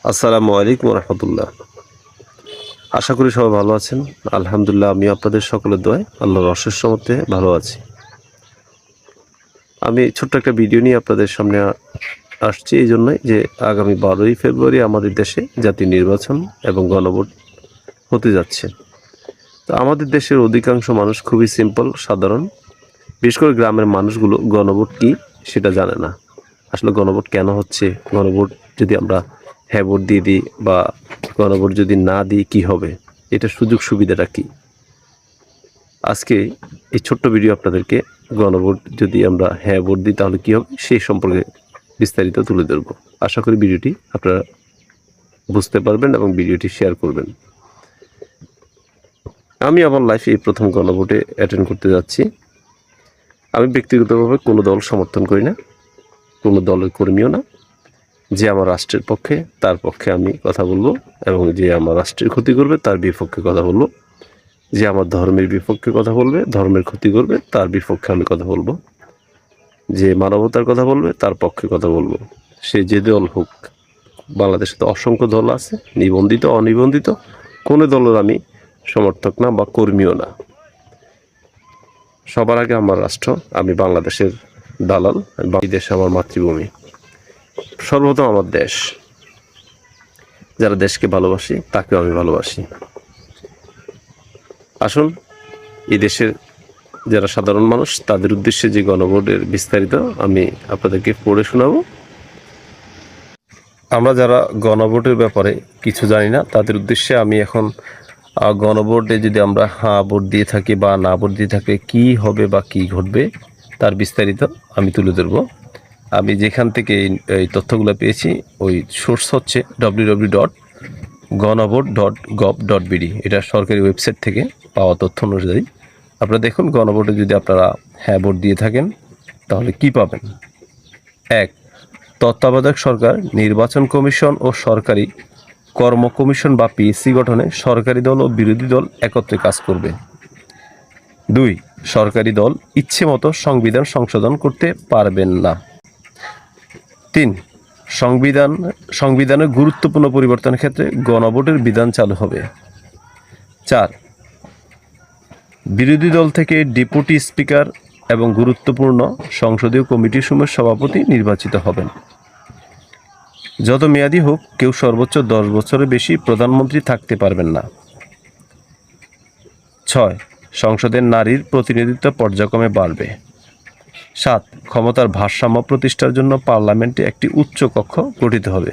আসসালামু আলাইকুম রহমতুল্লাহ। আশা করি সবাই ভালো আছেন। আলহামদুলিল্লাহ, আমি আপনাদের সকলের দোয়ায় আল্লাহর অশেষ রহমতে ভালো আছি। আমি ছোট্ট একটা ভিডিও নিয়ে আপনাদের সামনে আসছি এই জন্যই যে আগামী 12ই ফেব্রুয়ারি আমাদের দেশে জাতীয় নির্বাচন এবং গণভোট হতে যাচ্ছে। তো আমাদের দেশের অধিকাংশ মানুষ খুবই সিম্পল, সাধারণ। বিশেষ করে গ্রামের মানুষগুলো গণভোট কি সেটা জানে না। আসলে গণভোট কেন হচ্ছে, গণভোট যদি আমরা হ্যাঁ ভোট দিয়ে দিই বা গণভোট যদি না দিই কি হবে, এটা সুযোগ সুবিধাটা কি। আজকে এই ছোট্ট ভিডিও আপনাদেরকে গণভোট যদি আমরা হ্যাঁ ভোট দিই তাহলে কি হবে সেই সম্পর্কে বিস্তারিত তুলে ধরব। আশা করি ভিডিওটি আপনারা বুঝতে পারবেন এবং ভিডিওটি শেয়ার করবেন। আমি আমার লাইফে এই প্রথম গণভোটে অ্যাটেন্ড করতে যাচ্ছি। আমি ব্যক্তিগতভাবে কোনো দল সমর্থন করি না, কোনো দলের কর্মীও না। যে আমার রাষ্ট্রের পক্ষে তার পক্ষে আমি কথা বলবো, এবং যে আমার রাষ্ট্রের ক্ষতি করবে তার বিপক্ষে কথা বলবো। যে আমার ধর্মের বিপক্ষে কথা বলবে, ধর্মের ক্ষতি করবে, তার বিপক্ষে আমি কথা বলবো। যে মানবতার কথা বলবে তার পক্ষে কথা বলবো। সে যে দল হোক। বাংলাদেশে তো অসংখ্য দল আছে, নিবন্ধিত অনিবন্ধিত। কোনো দলের আমি সমর্থক না বা কর্মীও না। সবার আগে আমার রাষ্ট্র, আমি বাংলাদেশের দালাল। এই দেশ আমার মাতৃভূমি, সর্বপ্রথম আমার দেশ। যারা দেশকে ভালোবাসি তাকেও আমি ভালোবাসি। আসুন, এই দেশের যারা সাধারণ মানুষ তাদের উদ্দেশ্যে যে গণভোটের বিস্তারিত আমি আপনাদেরকে পড়ে শোনাবো। আমরা যারা গণভোটের ব্যাপারে কিছু জানি না তাদের উদ্দেশ্যে আমি এখন গণভোটে যদি আমরা হ্যাঁ ভোট দিয়ে থাকি বা না ভোট দিয়ে থাকি কি হবে বা কি ঘটবে তার বিস্তারিত আমি তুলে ধরব। আমি যেখান থেকে এই তথ্যগুলো পেয়েছি ওই সোর্স হচ্ছে www.ganavot.gov.bd। এটা সরকারি ওয়েবসাইট থেকে পাওয়া তথ্য অনুযায়ী আপনারা দেখুন, গণভোটে যদি আপনারা হ্যাঁ ভোট দিয়ে থাকেন তাহলে কি পাবেন। 1. তত্ত্বাবধায়ক সরকার, নির্বাচন কমিশন ও সরকারি কর্ম কমিশন বা পিএসসি গঠনে সরকারি দল ও বিরোধী দল একত্রে কাজ করবে। 2. সরকারি দল ইচ্ছে মতো সংবিধান সংশোধন করতে পারবেন না। 3. সংবিধানের গুরুত্বপূর্ণ পরিবর্তনের ক্ষেত্রে গণভোটের বিধান চালু হবে। 4. বিরোধী দল থেকে ডেপুটি স্পিকার এবং গুরুত্বপূর্ণ সংসদীয় কমিটির সমূহের সভাপতি নির্বাচিত হবেন। যত মেয়াদি হোক কেউ সর্বোচ্চ 10 বছরের বেশি প্রধানমন্ত্রী থাকতে পারবেন না। 6. সংসদের নারীর প্রতিনিধিত্ব পর্যায়ক্রমে বাড়বে। 7. ক্ষমতার ভারসাম্য প্রতিষ্ঠার জন্য পার্লামেন্টে একটি উচ্চ কক্ষ গঠিত হবে।